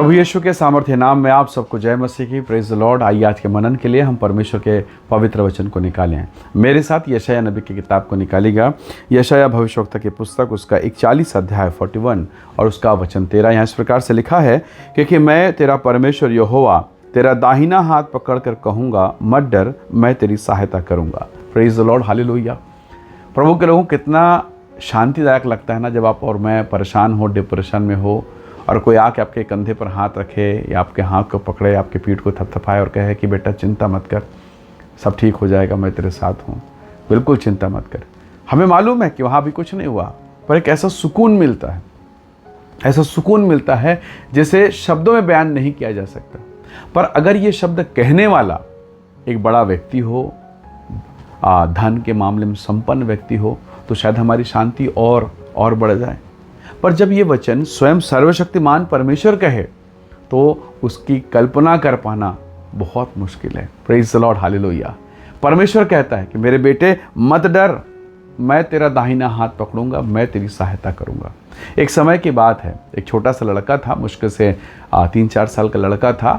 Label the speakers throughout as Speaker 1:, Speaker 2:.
Speaker 1: प्रभु यीशु के सामर्थ्य नाम में आप सबको जय मसीह की। Praise the Lord. आइए आज के मनन के लिए हम परमेश्वर के पवित्र वचन को निकालें हैं। मेरे साथ यशाया नबी की किताब को निकालिएगा। यशाया भविष्यवक्ता की पुस्तक, उसका 41 अध्याय 41 और उसका वचन 13। यहाँ इस प्रकार से लिखा है, क्योंकि मैं तेरा परमेश्वर यहोवा तेरा दाहिना हाथ पकड़ कर कहूँगा, मत डर, मैं तेरी सहायता करूँगा। Praise the Lord, hallelujah. प्रभु के लोगों, कितना शांतिदायक लगता है ना जब आप और मैं परेशान हो, डिप्रेशन में हो और कोई आके आपके कंधे पर हाथ रखे या आपके हाथ को पकड़े, आपके पीठ को थपथपाए और कहे कि बेटा चिंता मत कर, सब ठीक हो जाएगा, मैं तेरे साथ हूँ, बिल्कुल चिंता मत कर। हमें मालूम है कि वहाँ भी कुछ नहीं हुआ, पर एक ऐसा सुकून मिलता है, ऐसा सुकून मिलता है जिसे शब्दों में बयान नहीं किया जा सकता। पर अगर ये शब्द कहने वाला एक बड़ा व्यक्ति हो, धन के मामले में संपन्न व्यक्ति हो, तो शायद हमारी शांति और बढ़ जाए। पर जब ये वचन स्वयं सर्वशक्तिमान परमेश्वर कहे तो उसकी कल्पना कर पाना बहुत मुश्किल है। Praise the Lord, hallelujah. परमेश्वर कहता है कि मेरे बेटे मत डर, मैं तेरा दाहिना हाथ पकड़ूंगा, मैं तेरी सहायता करूंगा। एक समय की बात है, एक छोटा सा लड़का था, मुश्किल से 3-4 साल का लड़का था।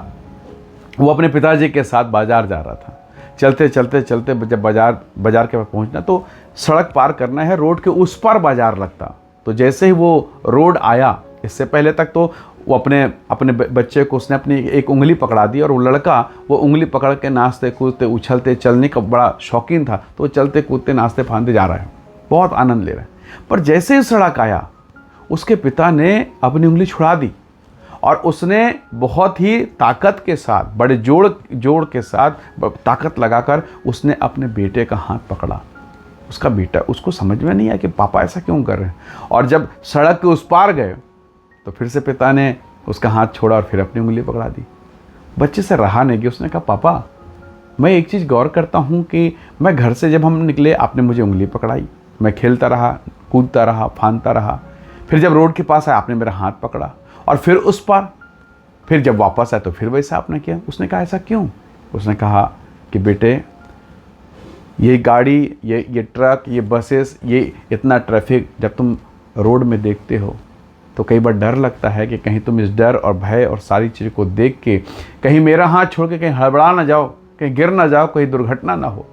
Speaker 1: वो अपने पिताजी के साथ बाजार जा रहा था। चलते चलते चलते जब बाजार के पास पहुंचना तो सड़क पार करना है, रोड के उस पार बाजार लगता। तो जैसे ही वो रोड आया, इससे पहले तक तो वो अपने बच्चे को उसने अपनी एक उंगली पकड़ा दी और वो लड़का वो उंगली पकड़ के नाचते कूदते उछलते, चलने का बड़ा शौकीन था, तो चलते कूदते नाचते फांदते जा रहा है, बहुत आनंद ले रहा है। पर जैसे ही सड़क आया, उसके पिता ने अपनी उंगली छुड़ा दी और उसने बहुत ही ताकत के साथ, बड़े जोड़ के साथ ताकत लगाकर उसने अपने बेटे का हाथ पकड़ा। उसका बेटा, उसको समझ में नहीं आया कि पापा ऐसा क्यों कर रहे हैं। और जब सड़क के उस पार गए तो फिर से पिता ने उसका हाथ छोड़ा और फिर अपनी उंगली पकड़ा दी। बच्चे से रहा नहीं कि उसने कहा, पापा मैं एक चीज़ गौर करता हूँ कि मैं घर से जब हम निकले आपने मुझे उंगली पकड़ाई, मैं खेलता रहा, कूदता रहा, फांदता रहा, फिर जब रोड के पास आया आपने मेरा हाथ पकड़ा और फिर उस पार, फिर जब वापस आए तो फिर वैसा आपने किया। उसने कहा ऐसा क्यों? उसने कहा कि बेटे ये गाड़ी, ये ट्रक, ये बसेस, ये इतना ट्रैफिक जब तुम रोड में देखते हो तो कई बार डर लगता है कि कहीं तुम इस डर और भय और सारी चीज़ को देख के कहीं मेरा हाथ छोड़ के कहीं हड़बड़ा ना जाओ, कहीं गिर ना जाओ, कोई दुर्घटना ना हो।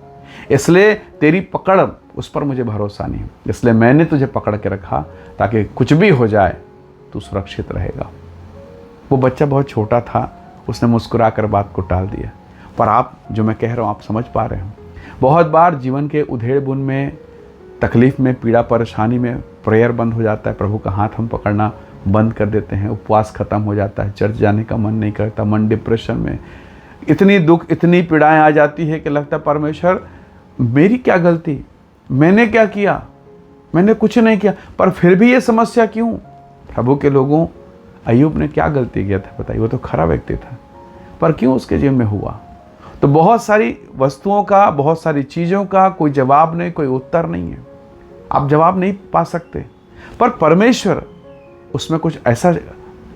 Speaker 1: इसलिए तेरी पकड़, उस पर मुझे भरोसा नहीं, इसलिए मैंने तुझे पकड़ के रखा ताकि कुछ भी हो जाए तू सुरक्षित रहेगा। वो बच्चा बहुत छोटा था, उसने मुस्कुरा कर बात को टाल दिया। पर आप, जो मैं कह रहा हूँ, आप समझ पा रहे हो। बहुत बार जीवन के उधेड़ बुन में, तकलीफ़ में, पीड़ा परेशानी में प्रेयर बंद हो जाता है, प्रभु का हाथ हम पकड़ना बंद कर देते हैं, उपवास ख़त्म हो जाता है, चर्च जाने का मन नहीं करता, मन डिप्रेशन में, इतनी दुख, इतनी पीड़ाएं आ जाती है कि लगता है परमेश्वर मेरी क्या गलती, मैंने क्या किया, मैंने कुछ नहीं किया, पर फिर भी ये समस्या क्यों? प्रभु के लोगों, अय्यूब ने क्या गलती किया था बताइए? वो तो खरा व्यक्ति था, पर क्यों उसके जीवन में हुआ? तो बहुत सारी वस्तुओं का, बहुत सारी चीज़ों का कोई जवाब नहीं, कोई उत्तर नहीं है, आप जवाब नहीं पा सकते। पर परमेश्वर उसमें कुछ ऐसा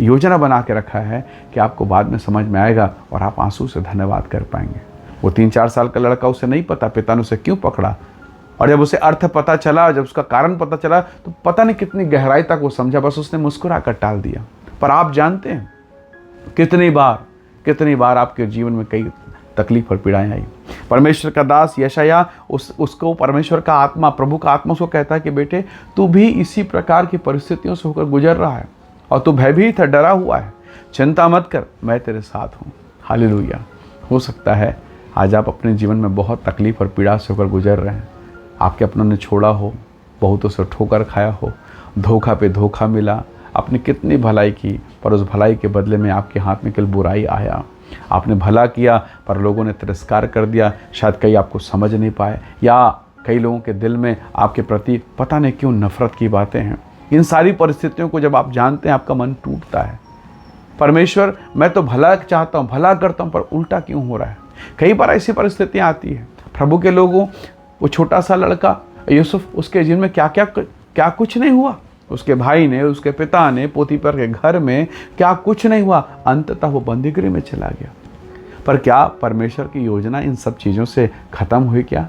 Speaker 1: योजना बना के रखा है कि आपको बाद में समझ में आएगा और आप आंसू से धन्यवाद कर पाएंगे। वो 3-4 साल का लड़का, उसे नहीं पता पिता ने उसे क्यों पकड़ा, और जब उसे अर्थ पता चला, जब उसका कारण पता चला, तो पता नहीं कितनी गहराई तक वो समझा, बस उसने मुस्कुरा कर टाल दिया। पर आप जानते हैं कितनी बार आपके जीवन में कई तकलीफ और पीड़ाएं आई। परमेश्वर का दास यशाया उसको परमेश्वर का आत्मा, प्रभु का आत्मा उसको कहता है कि बेटे तू भी इसी प्रकार की परिस्थितियों से होकर गुजर रहा है और तू भयभीत है, डरा हुआ है, चिंता मत कर, मैं तेरे साथ हूँ। हालेलुया। हो सकता है आज आप अपने जीवन में बहुत तकलीफ और पीड़ा से होकर गुजर रहे हैं। आपके अपनों ने छोड़ा हो, बहुतों से ठोकर खाया हो, धोखा पे धोखा मिला, आपने कितनी भलाई की पर उस भलाई के बदले में आपके हाथ में केवल बुराई आया। आपने भला किया पर लोगों ने तिरस्कार कर दिया, शायद कई आपको समझ नहीं पाए, या कई लोगों के दिल में आपके प्रति पता नहीं क्यों नफरत की बातें हैं। इन सारी परिस्थितियों को जब आप जानते हैं, आपका मन टूटता है। परमेश्वर, मैं तो भला चाहता हूँ, भला करता हूँ, पर उल्टा क्यों हो रहा है? कई बार ऐसी परिस्थितियाँ आती है। प्रभु के लोगों, वो छोटा सा लड़का यूसुफ, उसके जीवन में क्या कुछ नहीं हुआ। उसके भाई ने, उसके पिता ने, पोतीफर के घर में क्या कुछ नहीं हुआ, अंततः वो बंदीगृह में चला गया। पर क्या परमेश्वर की योजना इन सब चीज़ों से ख़त्म हुई क्या?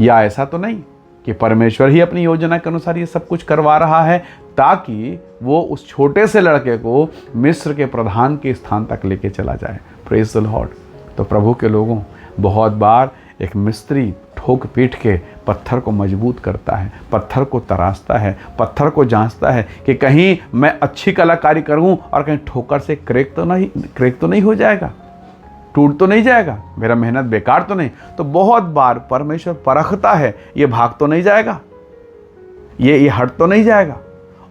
Speaker 1: या ऐसा तो नहीं कि परमेश्वर ही अपनी योजना के अनुसार ये सब कुछ करवा रहा है ताकि वो उस छोटे से लड़के को मिस्र के प्रधान के स्थान तक लेके चला जाए। Praise the Lord. तो प्रभु के लोगों, बहुत बार एक मिस्त्री ठोक पीट के पत्थर को मजबूत करता है, पत्थर को तराशता है, पत्थर को जांचता है कि कहीं मैं अच्छी कलाकारी करूं और कहीं ठोकर से क्रैक तो नहीं हो जाएगा, टूट तो नहीं जाएगा, मेरा मेहनत बेकार तो नहीं। तो बहुत बार परमेश्वर परखता है, ये भाग तो नहीं जाएगा, ये हट तो नहीं जाएगा।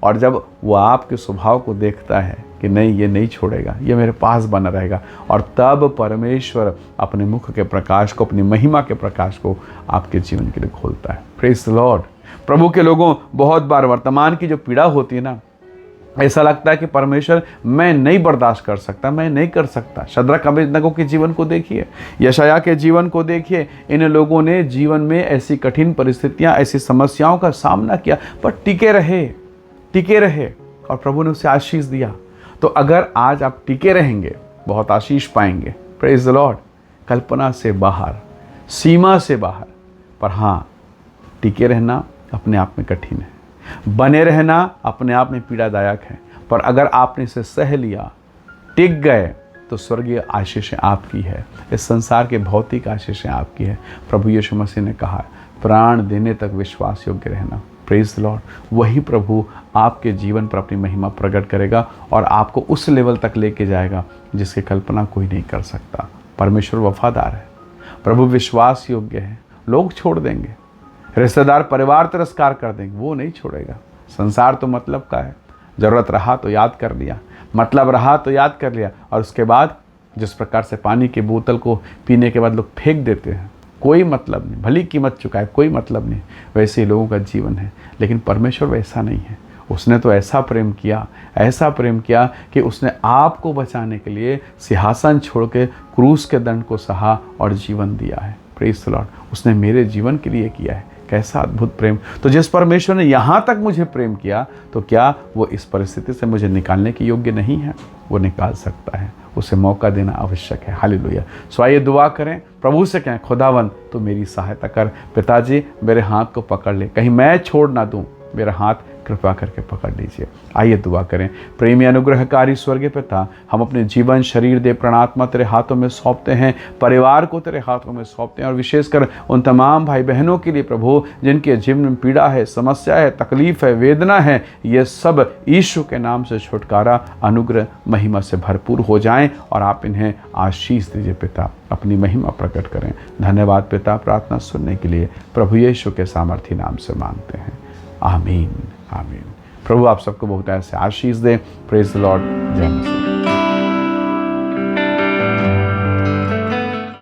Speaker 1: और जब वो आपके स्वभाव को देखता है कि नहीं, ये नहीं छोड़ेगा, ये मेरे पास बना रहेगा, और तब परमेश्वर अपने मुख के प्रकाश को, अपनी महिमा के प्रकाश को आपके जीवन के लिए खोलता है। Praise the Lord. प्रभु के लोगों, बहुत बार वर्तमान की जो पीड़ा होती है ना, ऐसा लगता है कि परमेश्वर मैं नहीं बर्दाश्त कर सकता, मैं नहीं कर सकता। शद्रक अबेदनगो के जीवन को देखिए, यशायाह के जीवन को देखिए। इन लोगों ने जीवन में ऐसी कठिन परिस्थितियां, ऐसी समस्याओं का सामना किया, पर टिके रहे और प्रभु ने उसे आशीष दिया। तो अगर आज आप टिके रहेंगे, बहुत आशीष पाएंगे। Praise the Lord. कल्पना से बाहर, सीमा से बाहर। पर हाँ, टिके रहना अपने आप में कठिन है, बने रहना अपने आप में पीड़ादायक है। पर अगर आपने इसे सह लिया, टिक गए, तो स्वर्गीय आशीषें आपकी है, इस संसार के भौतिक आशीषें आपकी है। प्रभु यीशु मसीह ने कहा, प्राण देने तक विश्वास योग्य रहना। Praise the Lord. वही प्रभु आपके जीवन पर अपनी महिमा प्रकट करेगा और आपको उस लेवल तक लेके जाएगा जिसकी कल्पना कोई नहीं कर सकता। परमेश्वर वफादार है, प्रभु विश्वास योग्य है। लोग छोड़ देंगे, रिश्तेदार परिवार तिरस्कार कर देंगे, वो नहीं छोड़ेगा। संसार तो मतलब का है, ज़रूरत रहा तो याद कर लिया, मतलब रहा तो याद कर लिया, और उसके बाद जिस प्रकार से पानी की बोतल को पीने के बाद लोग फेंक देते हैं, कोई मतलब नहीं, भली कीमत चुकाए, कोई मतलब नहीं, वैसे ही लोगों का जीवन है। लेकिन परमेश्वर वैसा नहीं है। उसने तो ऐसा प्रेम किया कि उसने आपको बचाने के लिए सिंहासन छोड़ के क्रूस के दंड को सहा और जीवन दिया है। Praise the Lord. उसने मेरे जीवन के लिए किया है। कैसा अद्भुत प्रेम। तो जिस परमेश्वर ने यहाँ तक मुझे प्रेम किया, तो क्या वो इस परिस्थिति से मुझे निकालने के योग्य नहीं है? वो निकाल सकता है, उसे मौका देना आवश्यक है। हालेलुया। सो आइए दुआ करें, प्रभु से कहें, खुदावन तो मेरी सहायता कर, पिताजी मेरे हाथ को पकड़ ले, कहीं मैं छोड़ ना दूं, मेरा हाथ कृपा करके पकड़ लीजिए। आइए दुआ करें। प्रेमी अनुग्रहकारी स्वर्गीय पिता, हम अपने जीवन, शरीर, देह, प्राणात्मा तेरे हाथों में सौंपते हैं, परिवार को तेरे हाथों में सौंपते हैं, और विशेषकर उन तमाम भाई बहनों के लिए प्रभु जिनके जीवन में पीड़ा है, समस्या है, तकलीफ है, वेदना है, ये सब यीशु के नाम से छुटकारा, अनुग्रह, महिमा से भरपूर हो जाएं और आप इन्हें आशीष दीजिए पिता, अपनी महिमा प्रकट करें। धन्यवाद पिता, प्रार्थना सुनने के लिए प्रभु यीशु के सामर्थी नाम से मांगते हैं। आमीन, आमीन। प्रभु आप सबको बहुत ऐसे आशीष दे। Praise the Lord. जय मसीह।